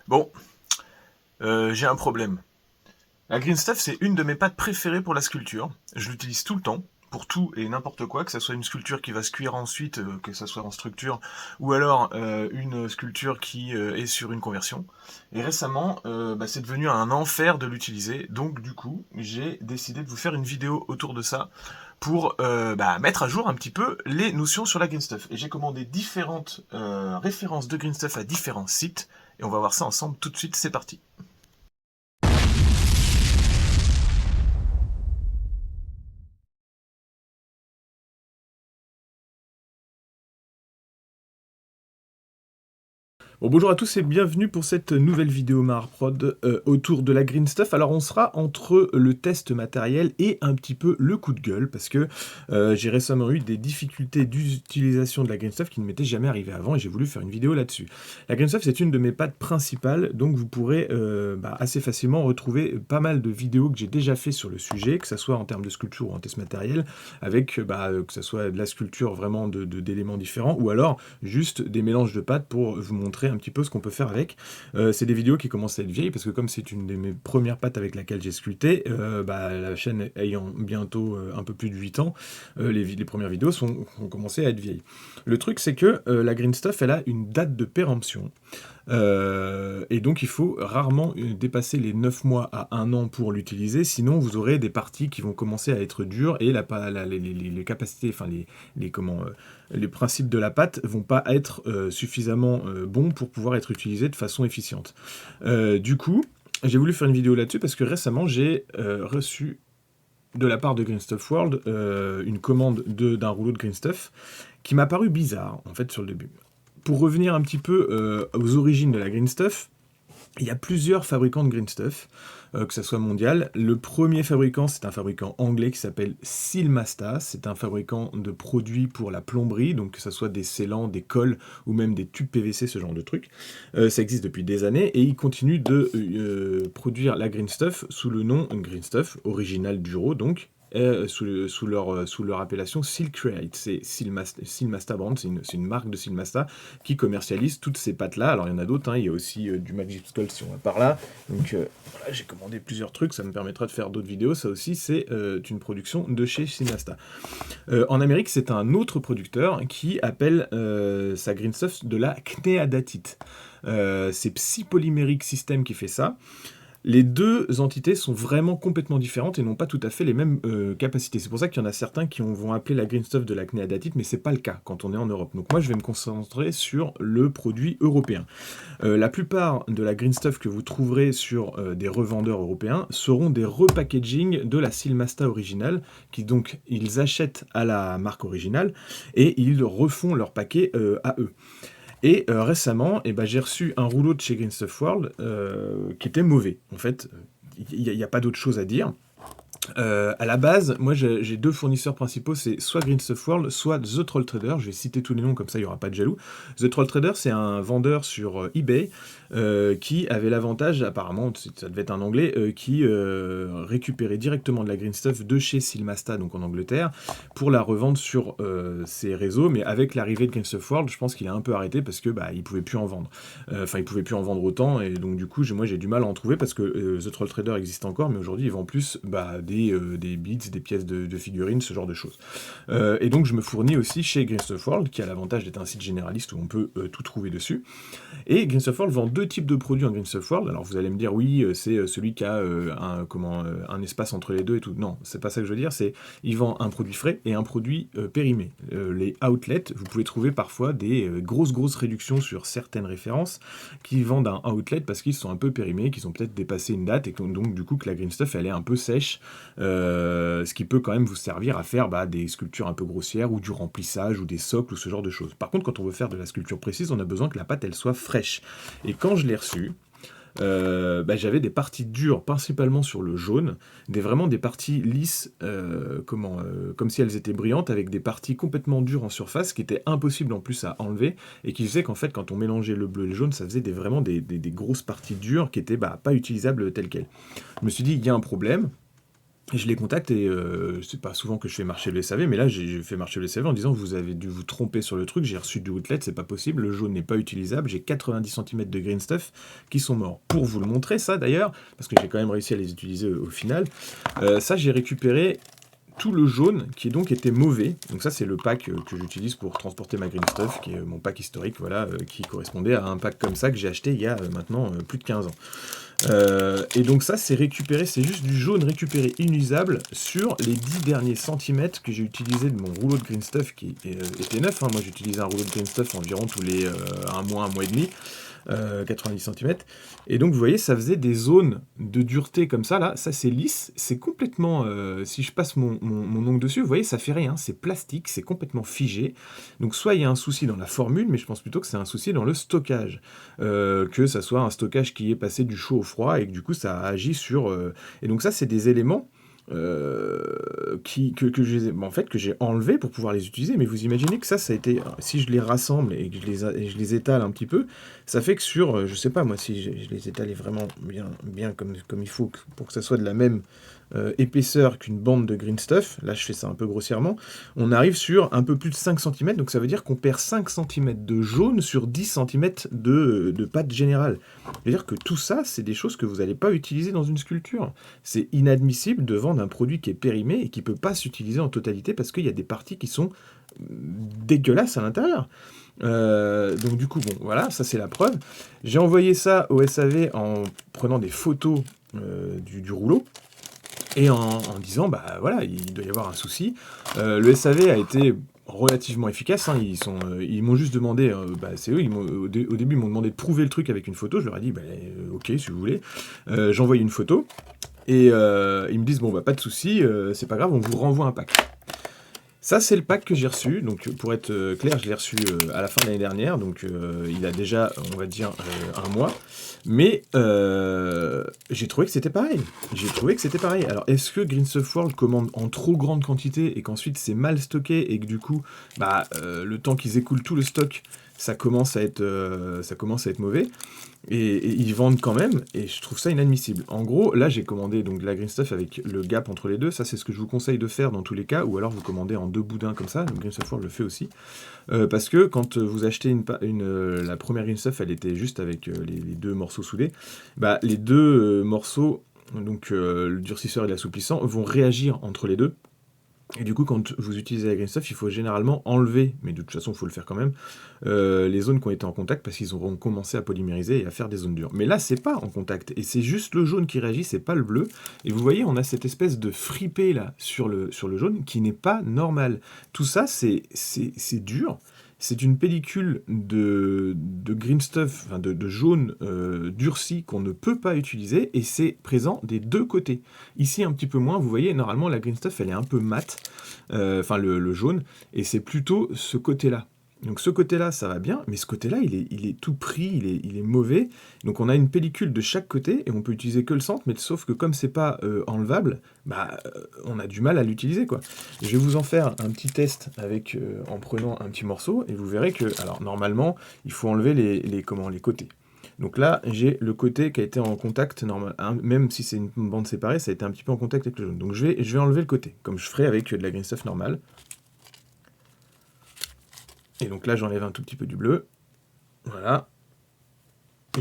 Bon, j'ai un problème. La green stuff, c'est une de mes pâtes préférées pour la sculpture. Je l'utilise tout le temps, pour tout et n'importe quoi, que ça soit une sculpture qui va se cuire ensuite, que ça soit en structure, ou alors une sculpture qui est sur une conversion. Et récemment, c'est devenu un enfer de l'utiliser, donc du coup, j'ai décidé de vous faire une vidéo autour de ça pour mettre à jour un petit peu les notions sur la green stuff. Et j'ai commandé différentes références de green stuff à différents sites, et on va voir ça ensemble tout de suite, c'est parti. Bon, bonjour à tous et bienvenue pour cette nouvelle vidéo Maharprod autour de la green stuff. Alors on sera entre le test matériel et un petit peu le coup de gueule parce que j'ai récemment eu des difficultés d'utilisation de la green stuff qui ne m'étaient jamais arrivées avant et j'ai voulu faire une vidéo là-dessus. La green stuff c'est une de mes pâtes principales, donc vous pourrez assez facilement retrouver pas mal de vidéos que j'ai déjà fait sur le sujet, que ce soit en termes de sculpture ou en test matériel, avec que ce soit de la sculpture vraiment d'éléments différents ou alors juste des mélanges de pâtes pour vous montrer un petit peu ce qu'on peut faire avec. C'est des vidéos qui commencent à être vieilles parce que comme c'est une de mes premières pâtes avec laquelle j'ai sculpté, la chaîne ayant bientôt un peu plus de 8 ans, les premières vidéos ont commencé à être vieilles. Le truc c'est que la green stuff elle a une date de péremption. Et donc il faut rarement dépasser les 9 mois à 1 an pour l'utiliser, sinon vous aurez des parties qui vont commencer à être dures et les capacités, enfin les principes de la pâte vont pas être suffisamment bons pour pouvoir être utilisés de façon efficiente. Du coup, j'ai voulu faire une vidéo là-dessus parce que récemment j'ai reçu de la part de Green Stuff World une commande d'un rouleau de Green Stuff qui m'a paru bizarre en fait sur le début. Pour revenir un petit peu aux origines de la Green Stuff, il y a plusieurs fabricants de Green Stuff, que ça soit mondial. Le premier fabricant, c'est un fabricant anglais qui s'appelle Silmasta. C'est un fabricant de produits pour la plomberie, donc que ce soit des scellants, des cols ou même des tubes PVC, ce genre de trucs. Ça existe depuis des années et ils continuent de produire la Green Stuff sous le nom Green Stuff, original Duro donc. Sous leur appellation Seal Create. C'est Silmasta Brand, c'est une marque de Silmasta qui commercialise toutes ces pâtes-là. Alors il y en a d'autres, hein. Il y a aussi du Magic Skull si on va par là. Donc voilà, j'ai commandé plusieurs trucs, ça me permettra de faire d'autres vidéos. Ça aussi, c'est une production de chez Silmasta. En Amérique, c'est un autre producteur qui appelle sa green stuff de la cnéadatite. C'est Psypolymeric System qui fait ça. Les deux entités sont vraiment complètement différentes et n'ont pas tout à fait les mêmes capacités. C'est pour ça qu'il y en a certains qui vont appeler la green stuff de la cnéadatite, mais c'est pas le cas quand on est en Europe. Donc moi, je vais me concentrer sur le produit européen. La plupart de la green stuff que vous trouverez sur des revendeurs européens seront des repackaging de la Silmasta originale, qui donc ils achètent à la marque originale et ils refont leur paquet à eux. Et récemment, j'ai reçu un rouleau de chez Green Stuff World qui était mauvais. En fait, il n'y a pas d'autre chose à dire. À la base, moi j'ai deux fournisseurs principaux, c'est soit Green Stuff World, soit The Troll Trader. Je vais citer tous les noms, comme ça il n'y aura pas de jaloux. The Troll Trader, c'est un vendeur sur eBay qui avait l'avantage, apparemment, ça devait être un anglais, qui récupérait directement de la Green Stuff de chez Silmasta, donc en Angleterre, pour la revendre sur ses réseaux. Mais avec l'arrivée de Green Stuff World, je pense qu'il a un peu arrêté parce que il pouvait plus en vendre. Enfin, il pouvait plus en vendre autant, et donc du coup, moi j'ai du mal à en trouver parce que The Troll Trader existe encore, mais aujourd'hui il vend plus des beats, des pièces de figurines, ce genre de choses. Et donc je me fournis aussi chez Green Stuff World, qui a l'avantage d'être un site généraliste où on peut tout trouver dessus. Et Green Stuff World vend deux types de produits en Green Stuff World. Alors vous allez me dire, oui, c'est celui qui a un espace entre les deux et tout. Non, c'est pas ça que je veux dire, c'est il vend un produit frais et un produit périmé. Les outlets, vous pouvez trouver parfois des grosses réductions sur certaines références qui vendent un outlet parce qu'ils sont un peu périmés, qu'ils ont peut-être dépassé une date et donc du coup que la Green Stuff elle est un peu sèche, ce qui peut quand même vous servir à faire des sculptures un peu grossières ou du remplissage ou des socles ou ce genre de choses. Par contre, quand on veut faire de la sculpture précise, on a besoin que la pâte elle soit fraîche. Et quand je l'ai reçue, j'avais des parties dures, principalement sur le jaune, vraiment des parties lisses, comme si elles étaient brillantes, avec des parties complètement dures en surface, qui étaient impossibles en plus à enlever, et qui faisaient qu'en fait, quand on mélangeait le bleu et le jaune, ça faisait vraiment des grosses parties dures qui étaient pas utilisables telles quelles. Je me suis dit, il y a un problème. Et je les contacte et c'est pas souvent que je fais marcher le SAV, mais là j'ai fait marcher le SAV en disant: «Vous avez dû vous tromper sur le truc, j'ai reçu du Outlet, c'est pas possible, le jaune n'est pas utilisable, j'ai 90 centimètres de green stuff qui sont morts». Pour vous le montrer ça d'ailleurs, parce que j'ai quand même réussi à les utiliser au final, ça j'ai récupéré tout le jaune qui donc était mauvais. Donc ça c'est le pack que j'utilise pour transporter ma green stuff, qui est mon pack historique, voilà, qui correspondait à un pack comme ça que j'ai acheté il y a maintenant plus de 15 ans. Et donc ça, c'est récupéré, c'est juste du jaune récupéré inusable sur les 10 derniers centimètres que j'ai utilisé de mon rouleau de green stuff qui était neuf, hein. Moi j'utilise un rouleau de green stuff environ tous les un mois et demi, 90 centimètres. Et donc vous voyez, ça faisait des zones de dureté comme ça, là, ça c'est lisse, c'est complètement, si je passe mon ongle dessus, vous voyez, ça fait rien, c'est plastique, c'est complètement figé. Donc soit il y a un souci dans la formule, mais je pense plutôt que c'est un souci dans le stockage. Que ça soit un stockage qui est passé du chaud au froid et que du coup ça agit sur... Et donc ça, c'est des éléments en fait, que j'ai enlevé pour pouvoir les utiliser. Mais vous imaginez que ça a été... Si je les rassemble et que je les étale un petit peu, ça fait que sur... je sais pas, moi, si je les étalais vraiment bien comme il faut pour que ça soit de la même épaisseur qu'une bande de green stuff, là je fais ça un peu grossièrement, on arrive sur un peu plus de 5 centimètres, donc ça veut dire qu'on perd 5 centimètres de jaune sur 10 centimètres de pâte générale. C'est-à-dire que tout ça, c'est des choses que vous n'allez pas utiliser dans une sculpture. C'est inadmissible de vendre un produit qui est périmé et qui ne peut pas s'utiliser en totalité parce qu'il y a des parties qui sont dégueulasses à l'intérieur. Donc du coup, bon, voilà, ça c'est la preuve. J'ai envoyé ça au SAV en prenant des photos du rouleau. Et en disant, bah voilà, il doit y avoir un souci. Le SAV a été relativement efficace, hein, ils m'ont juste demandé, bah, c'est eux, au début ils m'ont demandé de prouver le truc avec une photo, je leur ai dit, bah, ok, si vous voulez. J'ai envoyé une photo, et ils me disent, bon, bah pas de souci, c'est pas grave, on vous renvoie un pack. Ça, c'est le pack que j'ai reçu. Donc, pour être clair, je l'ai reçu à la fin de l'année dernière. Donc, il a déjà, on va dire, un mois. Mais j'ai trouvé que c'était pareil. J'ai trouvé que c'était pareil. Alors, est-ce que Green Stuff World commande en trop grande quantité et qu'ensuite c'est mal stocké et que du coup, bah, le temps qu'ils écoulent tout le stock, ça commence à être mauvais. Et ils vendent quand même, et je trouve ça inadmissible. En gros, là j'ai commandé donc de la Green Stuff avec le gap entre les deux, ça c'est ce que je vous conseille de faire dans tous les cas, ou alors vous commandez en deux boudins comme ça, le Green Stuff World le fait aussi. Parce que quand vous achetez la première Green Stuff, elle était juste avec les deux morceaux soudés, bah, les deux morceaux, donc le durcisseur et l'assouplissant, vont réagir entre les deux. Et du coup, quand vous utilisez la green stuff, il faut généralement enlever, mais de toute façon, il faut le faire quand même, les zones qui ont été en contact parce qu'ils auront commencé à polymériser et à faire des zones dures. Mais là, c'est pas en contact, et c'est juste le jaune qui réagit, c'est pas le bleu. Et vous voyez, on a cette espèce de fripé là sur le jaune qui n'est pas normal. Tout ça, c'est dur. C'est une pellicule de green stuff, enfin de jaune durci qu'on ne peut pas utiliser, et c'est présent des deux côtés. Ici un petit peu moins, vous voyez, normalement la green stuff elle est un peu mate, enfin le jaune, et c'est plutôt ce côté-là. Donc ce côté-là, ça va bien, mais ce côté-là, il est tout pris, il est mauvais. Donc on a une pellicule de chaque côté, et on peut utiliser que le centre, mais sauf que comme c'est pas enlevable, bah, on a du mal à l'utiliser, quoi. Je vais vous en faire un petit test avec, en prenant un petit morceau, et vous verrez que, alors normalement, il faut enlever les côtés. Donc là, j'ai le côté qui a été en contact, normal, hein, même si c'est une bande séparée, ça a été un petit peu en contact avec le jaune. Donc je vais enlever le côté, comme je ferai avec de la green stuff normale. Et donc là, j'enlève un tout petit peu du bleu. Voilà.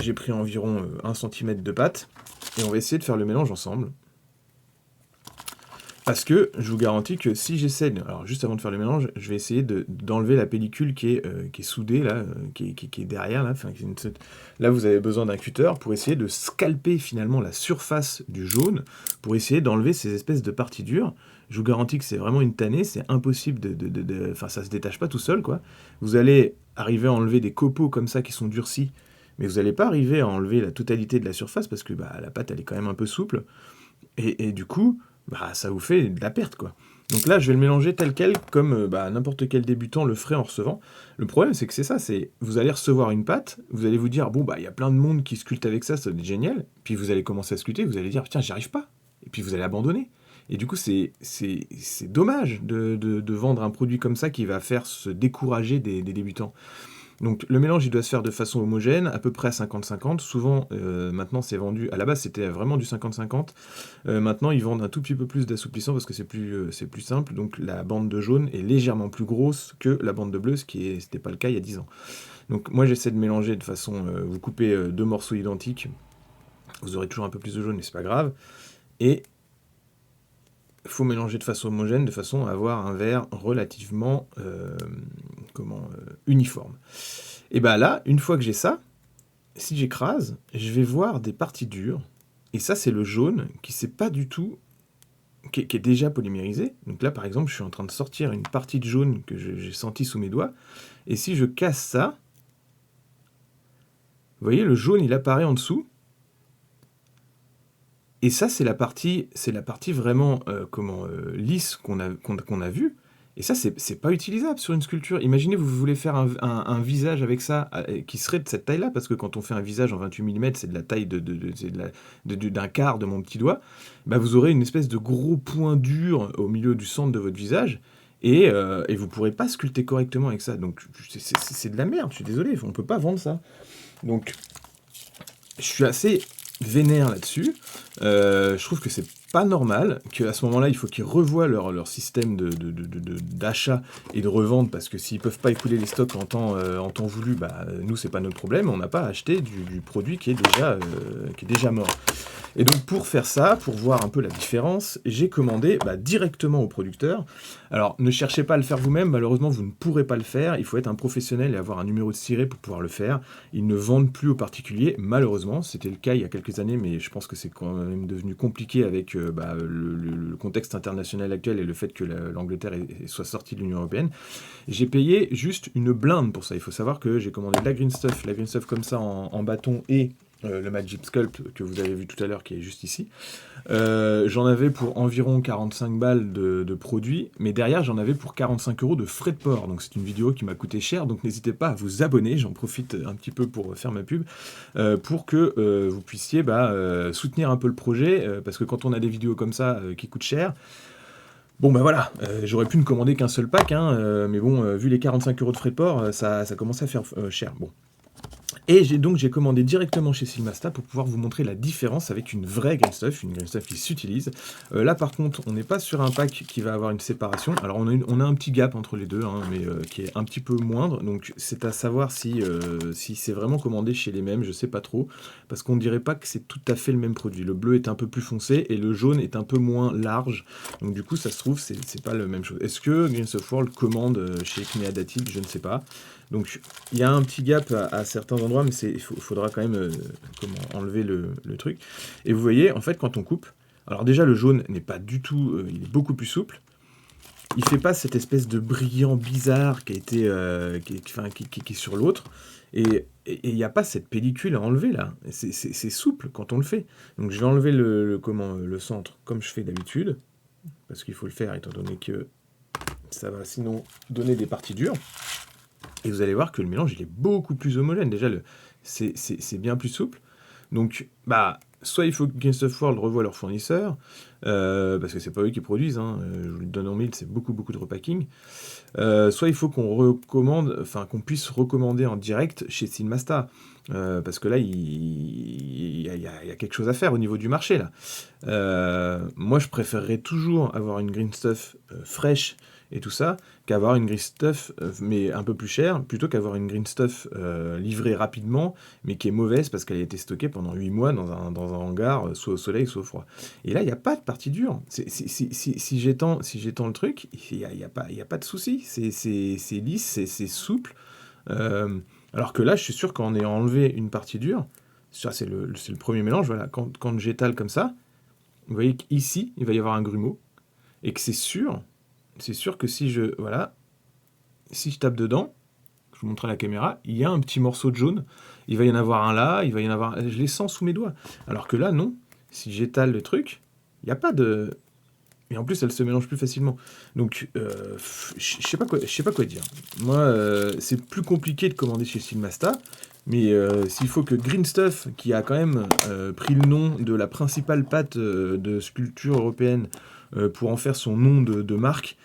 J'ai pris environ 1 cm de pâte. Et on va essayer de faire le mélange ensemble. Parce que je vous garantis que si j'essaie, alors juste avant de faire le mélange, je vais essayer d'enlever la pellicule qui est soudée, là, qui est derrière. Là, là, vous avez besoin d'un cutter pour essayer de scalper finalement la surface du jaune, pour essayer d'enlever ces espèces de parties dures. Je vous garantis que c'est vraiment une tannée, c'est impossible enfin, ça se détache pas tout seul, quoi. Vous allez arriver à enlever des copeaux comme ça qui sont durcis, mais vous n'allez pas arriver à enlever la totalité de la surface parce que bah, la pâte, elle est quand même un peu souple. Et du coup, bah, ça vous fait de la perte, quoi. Donc là, je vais le mélanger tel quel, comme bah, n'importe quel débutant le ferait en recevant. Le problème, c'est que c'est ça, c'est vous allez recevoir une pâte, vous allez vous dire, bon, bah, il y a plein de monde qui sculpte avec ça, ça va être génial. Puis vous allez commencer à sculpter, vous allez dire, tiens, j'y arrive pas. Et puis vous allez abandonner. Et du coup, c'est dommage de vendre un produit comme ça qui va faire se décourager des débutants. Donc le mélange, il doit se faire de façon homogène, à peu près à 50-50. Souvent, maintenant, c'est vendu... À la base, c'était vraiment du 50-50. Maintenant, ils vendent un tout petit peu plus d'assouplissant parce que c'est plus simple. Donc la bande de jaune est légèrement plus grosse que la bande de bleu, c'était pas le cas il y a 10 ans. Donc moi, j'essaie de mélanger de façon... vous coupez deux morceaux identiques, vous aurez toujours un peu plus de jaune, mais c'est pas grave. Et il faut mélanger de façon homogène, de façon à avoir un verre relativement uniforme. Et bien là, une fois que j'ai ça, si j'écrase, je vais voir des parties dures. Et ça, c'est le jaune qui c'est pas du tout... qui est déjà polymérisé. Donc là, par exemple, je suis en train de sortir une partie de jaune que j'ai senti sous mes doigts. Et si je casse ça, vous voyez, le jaune, il apparaît en dessous. Et ça, c'est la partie vraiment lisse qu'on a vue. Et ça, c'est pas utilisable sur une sculpture. Imaginez, vous voulez faire un visage avec ça, qui serait de cette taille-là, parce que quand on fait un visage en 28 mm, c'est de la taille d'un quart de mon petit doigt, bah vous aurez une espèce de gros point dur au milieu du centre de votre visage, et vous pourrez pas sculpter correctement avec ça. Donc, c'est de la merde, je suis désolé, on peut pas vendre ça. Donc, je suis assez vénère là-dessus. Je trouve que c'est pas normal qu'à ce moment-là, il faut qu'ils revoient leur système d'achat et de revente, parce que s'ils peuvent pas écouler les stocks en temps voulu, bah, nous, c'est pas notre problème, on n'a pas à acheter du produit qui est déjà mort. Et donc pour faire ça, pour voir un peu la différence, j'ai commandé directement au producteur. Alors ne cherchez pas à le faire vous-même, malheureusement vous ne pourrez pas le faire, il faut être un professionnel et avoir un numéro de siret pour pouvoir le faire. Ils ne vendent plus aux particuliers, malheureusement, c'était le cas il y a quelques années, mais je pense que c'est quand même devenu compliqué avec le contexte international actuel et le fait que l'Angleterre soit sortie de l'Union Européenne. J'ai payé juste une blinde pour ça, il faut savoir que j'ai commandé de la Green Stuff comme ça en bâton et le Magic Sculpt que vous avez vu tout à l'heure qui est juste ici. J'en avais pour environ 45 balles de produits, mais derrière j'en avais pour 45 € de frais de port. Donc c'est une vidéo qui m'a coûté cher, donc n'hésitez pas à vous abonner, j'en profite un petit peu pour faire ma pub, pour que vous puissiez soutenir un peu le projet, parce que quand on a des vidéos comme ça qui coûtent cher, bon ben voilà, j'aurais pu ne commander qu'un seul pack, mais bon, vu les 45 € de frais de port, ça commence à faire cher. Bon. Et j'ai commandé directement chez Silmasta pour pouvoir vous montrer la différence avec une vraie Green Stuff qui s'utilise. Là par contre, on n'est pas sur un pack qui va avoir une séparation. Alors on a un petit gap entre les deux, mais qui est un petit peu moindre. Donc c'est à savoir si c'est vraiment commandé chez les mêmes, je sais pas trop. Parce qu'on dirait pas que c'est tout à fait le même produit. Le bleu est un peu plus foncé et le jaune est un peu moins large. Donc du coup, ça se trouve, c'est pas la même chose. Est-ce que Green Stuff World commande chez Knea Datil? Je ne sais pas. Donc il y a un petit gap à certains endroits, mais il faudra quand même enlever le truc. Et vous voyez, en fait, quand on coupe, alors déjà le jaune n'est pas du tout, il est beaucoup plus souple. Il fait pas cette espèce de brillant bizarre qui est sur l'autre. Et il n'y a pas cette pellicule à enlever là. C'est souple quand on le fait. Donc je vais enlever le centre comme je fais d'habitude, parce qu'il faut le faire étant donné que ça va sinon donner des parties dures. Et vous allez voir que le mélange il est beaucoup plus homogène. Déjà, c'est bien plus souple. Donc, soit il faut que Green Stuff World revoie leur fournisseur, parce que c'est pas eux qui produisent, je vous le donne en mille, c'est beaucoup de repacking. Soit il faut qu'on puisse recommander en direct chez Silmasta, parce que là, il y a quelque chose à faire au niveau du marché, là. Moi, je préférerais toujours avoir une Green Stuff fraîche et tout ça, qu'avoir une Green Stuff, mais un peu plus chère, plutôt qu'avoir une Green Stuff livrée rapidement, mais qui est mauvaise parce qu'elle a été stockée pendant 8 mois dans un hangar, soit au soleil, soit au froid. Et là, il n'y a pas de partie dure. Si j'étends le truc, il n'y a pas de souci. C'est lisse, c'est souple. Alors que là, je suis sûr qu'en ayant enlevé une partie dure, ça c'est le premier mélange, voilà, quand j'étale comme ça, vous voyez qu'ici, il va y avoir un grumeau, et que c'est sûr que si je tape dedans, je vous montre à la caméra, il y a un petit morceau de jaune, il va y en avoir un là, je les sens sous mes doigts. Alors que là, non, si j'étale le truc, il n'y a pas de... Et en plus, elle se mélange plus facilement. Donc, je sais pas quoi dire. Moi, c'est plus compliqué de commander chez Silmasta, mais s'il faut que Green Stuff, qui a quand même pris le nom de la principale pâte de sculpture européenne pour en faire son nom de marque,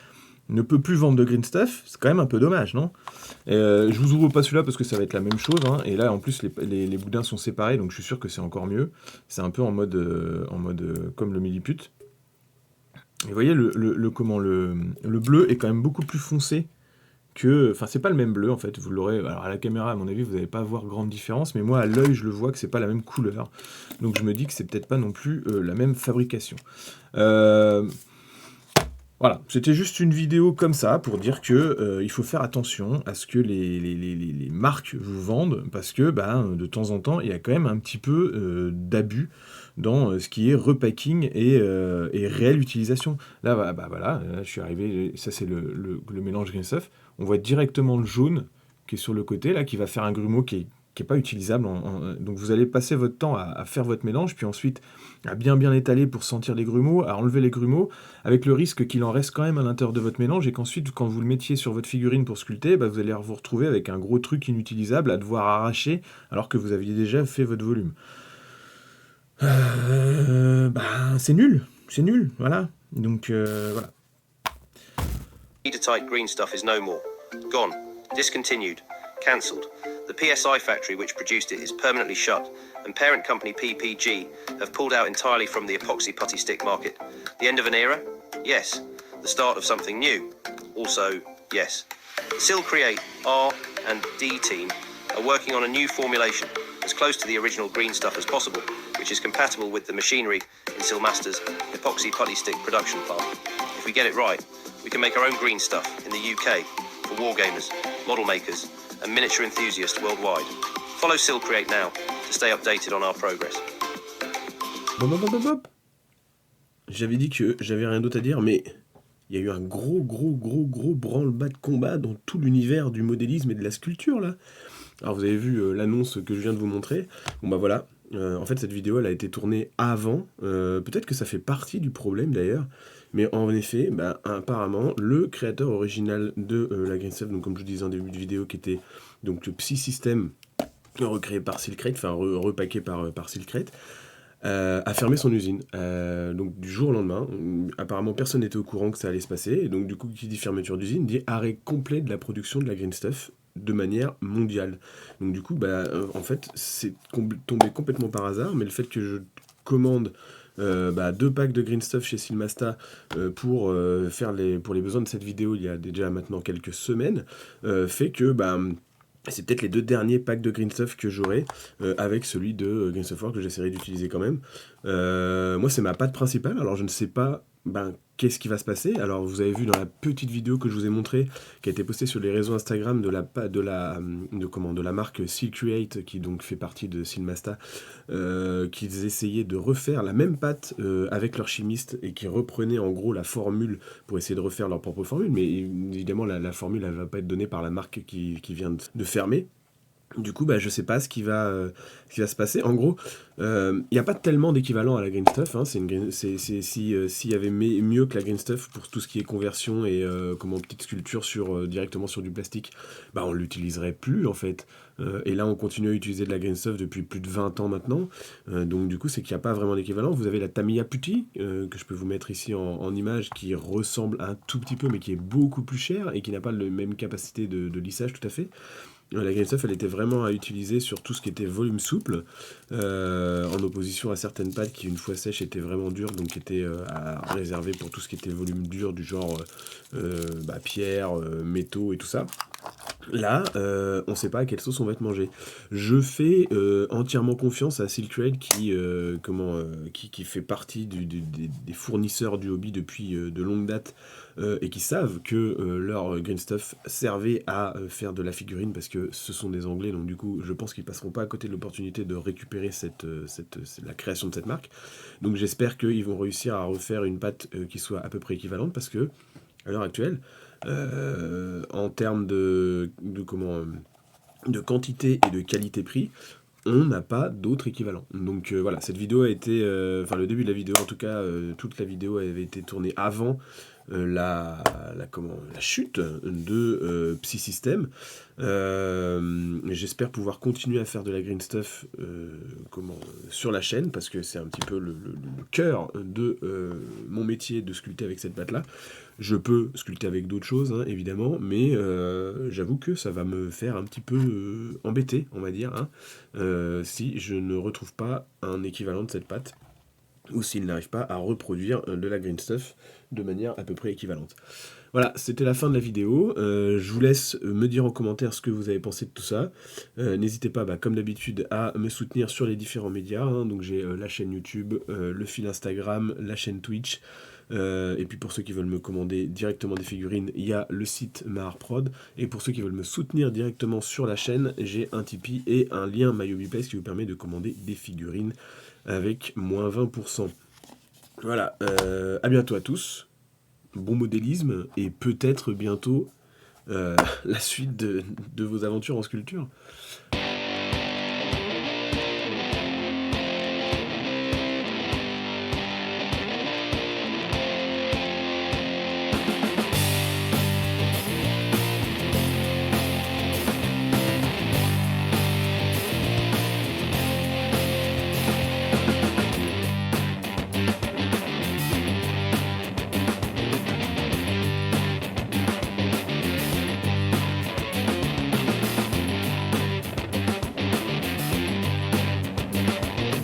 ne peut plus vendre de green stuff, c'est quand même un peu dommage, non? Je vous ouvre pas celui-là parce que ça va être la même chose, hein, et là en plus les boudins sont séparés, donc je suis sûr que c'est encore mieux. C'est un peu en mode, comme le milliput. Et vous voyez, comment le bleu est quand même beaucoup plus foncé que... Enfin, c'est pas le même bleu, en fait, vous l'aurez... Alors, à la caméra, à mon avis, vous n'allez pas voir grande différence, mais moi, à l'œil, je le vois que c'est pas la même couleur. Donc, je me dis que c'est peut-être pas non plus la même fabrication. Voilà, c'était juste une vidéo comme ça, pour dire que il faut faire attention à ce que les marques vous vendent, parce que, de temps en temps, il y a quand même un petit peu d'abus dans ce qui est repacking et réelle utilisation. Là, voilà, là, je suis arrivé, ça c'est le mélange Green Stuff. On voit directement le jaune qui est sur le côté, là, qui va faire un grumeau qui est pas utilisable. Donc vous allez passer votre temps à faire votre mélange, puis ensuite à bien étaler pour sentir les grumeaux, à enlever les grumeaux, avec le risque qu'il en reste quand même à l'intérieur de votre mélange, et qu'ensuite, quand vous le mettiez sur votre figurine pour sculpter, vous allez vous retrouver avec un gros truc inutilisable à devoir arracher, alors que vous aviez déjà fait votre volume. C'est nul, voilà. Donc, voilà. Tight green stuff is no more. Gone. Discontinued. Cancelled. The PSI factory which produced it is permanently shut, and parent company PPG have pulled out entirely from the epoxy putty stick market. The end of an era? Yes. The start of something new? Also, yes. Sil Create R and D team are working on a new formulation, as close to the original green stuff as possible, which is compatible with the machinery in Silmaster's epoxy putty stick production plant. If we get it right, we can make our own green stuff in the UK for wargamers, model makers, and miniature enthusiasts worldwide. Follow Sil Create now to stay updated on our progress. Bop. J'avais dit que j'avais rien d'autre à dire, mais il y a eu un gros branle-bas de combat dans tout l'univers du modélisme et de la sculpture, là. Alors vous avez vu l'annonce que je viens de vous montrer. Bon voilà, en fait cette vidéo elle a été tournée avant, peut-être que ça fait partie du problème d'ailleurs, mais en effet, apparemment, le créateur original de la Green Stuff, donc comme je vous disais en début de vidéo, qui était donc le Psy System recréé par Silcrate, enfin repacké par Silcrate, a fermé son usine. Donc du jour au lendemain, apparemment personne n'était au courant que ça allait se passer, et donc du coup qui dit fermeture d'usine dit arrêt complet de la production de la Green Stuff de manière mondiale. Donc du coup, en fait, c'est tombé complètement par hasard, mais le fait que je commande 2 packs de Green Stuff chez Silmasta pour les besoins de cette vidéo il y a déjà maintenant quelques semaines, fait que c'est peut-être les 2 derniers packs de Green Stuff que j'aurai avec celui de Green Stuff Works que j'essaierai d'utiliser quand même. Moi, c'est ma pâte principale, alors je ne sais pas qu'est-ce qui va se passer. Alors vous avez vu dans la petite vidéo que je vous ai montrée, qui a été postée sur les réseaux Instagram de la marque Sil Create, qui donc fait partie de Silmasta, qu'ils essayaient de refaire la même pâte avec leur chimiste, et qui reprenaient en gros la formule pour essayer de refaire leur propre formule, mais évidemment la formule elle va pas être donnée par la marque qui vient de fermer. Du coup, je sais pas ce qui va se passer. En gros, il n'y a pas tellement d'équivalent à la Green Stuff. Hein. S'il y avait mieux que la Green Stuff pour tout ce qui est conversion et petite sculpture directement sur du plastique, on l'utiliserait plus en fait. Et là, on continue à utiliser de la Green Stuff depuis plus de 20 ans maintenant. Donc du coup, c'est qu'il n'y a pas vraiment d'équivalent. Vous avez la Tamiya Putty, que je peux vous mettre ici en image, qui ressemble un tout petit peu, mais qui est beaucoup plus chère et qui n'a pas la même capacité de lissage tout à fait. La Green Stuff, elle était vraiment à utiliser sur tout ce qui était volume souple, en opposition à certaines pâtes qui, une fois sèches, étaient vraiment dures, donc étaient à réserver pour tout ce qui était volume dur, du genre pierre, métaux et tout ça. Là, on ne sait pas à quelle sauce on va être mangé. Je fais entièrement confiance à Silcrate qui fait partie des fournisseurs du hobby depuis de longue date, et qui savent que leur Green Stuff servait à faire de la figurine, parce que ce sont des Anglais, donc du coup je pense qu'ils passeront pas à côté de l'opportunité de récupérer la création de cette marque. Donc j'espère qu'ils vont réussir à refaire une pâte qui soit à peu près équivalente, parce que à l'heure actuelle, en termes de quantité et de qualité-prix, on n'a pas d'autre équivalent. Donc voilà, cette vidéo a été... le début de la vidéo, en tout cas, toute la vidéo avait été tournée avant la chute de Psy System. J'espère pouvoir continuer à faire de la Green Stuff sur la chaîne, parce que c'est un petit peu le cœur de mon métier de sculpter avec cette pâte-là. Je peux sculpter avec d'autres choses, hein, évidemment, mais j'avoue que ça va me faire un petit peu embêter, on va dire, hein, si je ne retrouve pas un équivalent de cette pâte, ou s'il n'arrive pas à reproduire de la green stuff de manière à peu près équivalente. Voilà, c'était la fin de la vidéo. Je vous laisse me dire en commentaire ce que vous avez pensé de tout ça. N'hésitez pas, comme d'habitude, à me soutenir sur les différents médias, hein. Donc j'ai la chaîne YouTube, le fil Instagram, la chaîne Twitch. Et puis pour ceux qui veulent me commander directement des figurines, il y a le site Maharprod. Et pour ceux qui veulent me soutenir directement sur la chaîne, j'ai un Tipeee et un lien MyHobbyPlace qui vous permet de commander des figurines avec moins 20%. Voilà, à bientôt à tous. Bon modélisme et peut-être bientôt la suite de vos aventures en sculpture.